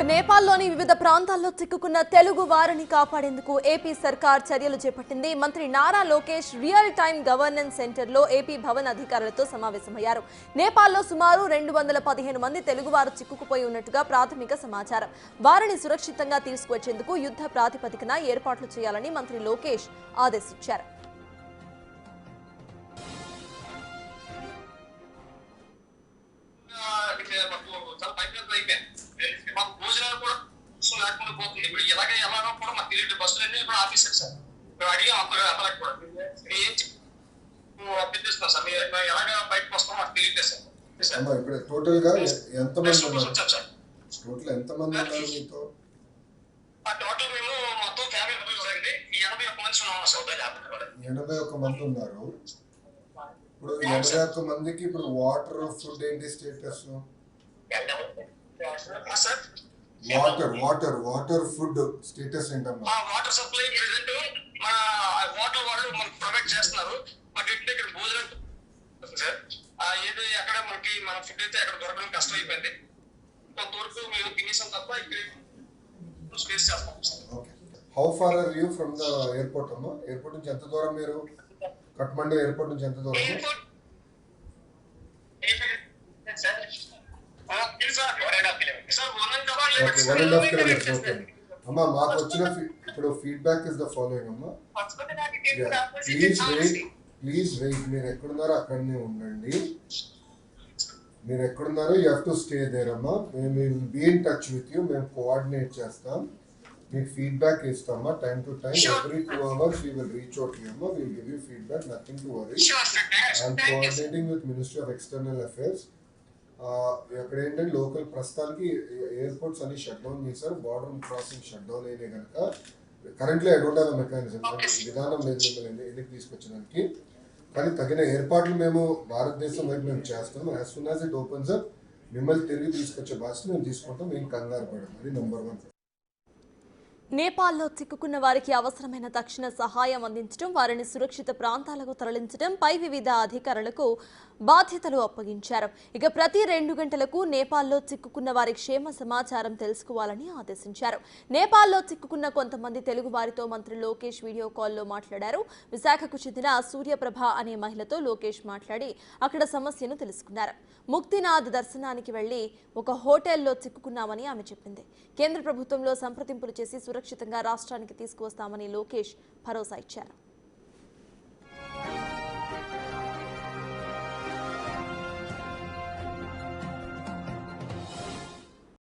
నేపాల్లోని వివిధ ప్రాంతాల్లో చిక్కుకున్న తెలుగు వారిని కాపాడేందుకు ఏపీ సర్కార్ చర్యలు చేపట్టింది. మంత్రి Nara Lokesh real time governance సెంటర్లో ఏపీ భవన్ అధికారులతో సమావేశమయ్యారు. నేపాల్లో సుమారు 215 మంది తెలుగువారు చిక్కుకుపోయి ఉన్నట్టుగా ప్రాథమిక సమాచారం. వారిని సురక్షితంగా తీసుకువచ్చేందుకు యుద్ధ ప్రాతిపదికన ఏర్పాట్లు చేయాలని మంత్రి లోకేష్ ఆదేశించారు. ఇప్పుడు టోటల్ గా ఎంతమంది ఉన్నారు? టోటల్ ఎంతమంది ఉన్నారు మీతో? టోటల్ మేము మొత్తం ఫ్యామిలీ 81 మంది ఉన్నారు. ఇప్పుడు 81 మందికి ఇప్పుడు వాటర్ ఫుడ్ ఏంటి స్టేటస్? వాటర్ ఫుడ్ స్టేటస్ ఏంటమ్మా? వాటర్ సప్లై ప్రెజెంట్ మన వాటర్ వాళ్ళు మనకు ప్రొవైడ్ చేస్తున్నారు. బట్ ఇంటి ఇక్కడ భోజనం సార్ ఏది అక్కడ మనకి మన ఫుడ్ అయితే అక్కడ దొరకడం కష్టం అయిపోయింది. కొంతవరకు మేము తినేసాం తప్ప ఇక్కడ స్పేస్ చేస్తాం. Okay, how far are you from the airport అమ్మా? ఎయిర్పోర్ట్ నుంచి ఎంత దూరం మీరు? కఠ్మండు ఎయిర్పోర్ట్ నుంచి ఎంత దూరం? Okay, 1.5 kilometers. ఓకే అమ్మా, మాకు వచ్చిన ఇప్పుడు ఫీడ్బ్యాక్ ఇస్ ద ఫాలోయింగ్ అమ్మా. Please wait. మీరు ఎక్కడున్నారో అక్కడనే ఉండండి. మీరు ఎక్కడున్నారో you have to stay there అమ్మా. మేము will be in touch with you. మేము కోఆర్డినేట్ చేస్తాం, మీకు ఫీడ్బ్యాక్ ఇస్తామా time to time. Every 2 hours we will reach out to you అమ్మా. we'll give you feedback, nothing to worry. I'm coordinating with Ministry of External Affairs. అక్కడ ఏంటంటే local ప్రస్తుతానికి airports అన్ని shut down చేశారు. Border crossing shut down అయినాయి కనుక currently I don't have a mechanism, విధానం లేదు మిమ్మల్ని ఎందుకు తీసుకొచ్చడానికి. కానీ తగిన ఏర్పాట్లు మేము భారతదేశం వైపు మేము చేస్తాం. As soon as it opens up మిమ్మల్ని తిరిగి తీసుకొచ్చే బాధ్యత మేము తీసుకుంటాం. మేము కంగారు పడడం, అది నెంబర్ 1. నేపాల్లో చిక్కుకున్న వారికి అవసరమైన తక్షణ సహాయం అందించడం, వారిని సురక్షిత ప్రాంతాలకు తరలించడం పై వివిధ అధికారులకు బాధ్యతలు అప్పగించారు. ఇక ప్రతి 2 గంటలకు నేపాల్లో చిక్కుకున్న వారి క్షేమ సమాచారం తెలుసుకోవాలని ఆదేశించారు. నేపాల్లో చిక్కుకున్న కొంతమంది తెలుగు వారితో మంత్రి లోకేష్ వీడియో కాల్లో మాట్లాడారు. విశాఖకు చెందిన సూర్యప్రభ అనే మహిళతో లోకేష్ మాట్లాడి అక్కడ సమస్యను తెలుసుకున్నారు. ముక్తినాథ్ దర్శనానికి వెళ్లి ఒక హోటల్లో చిక్కుకున్నామని ఆమె చెప్పింది. కేంద్ర ప్రభుత్వంలో సంప్రదింపులు చేసి సురక్షితంగా రాష్ట్రానికి తీసుకువస్తామని లోకేష్ భరోసా ఇచ్చారు.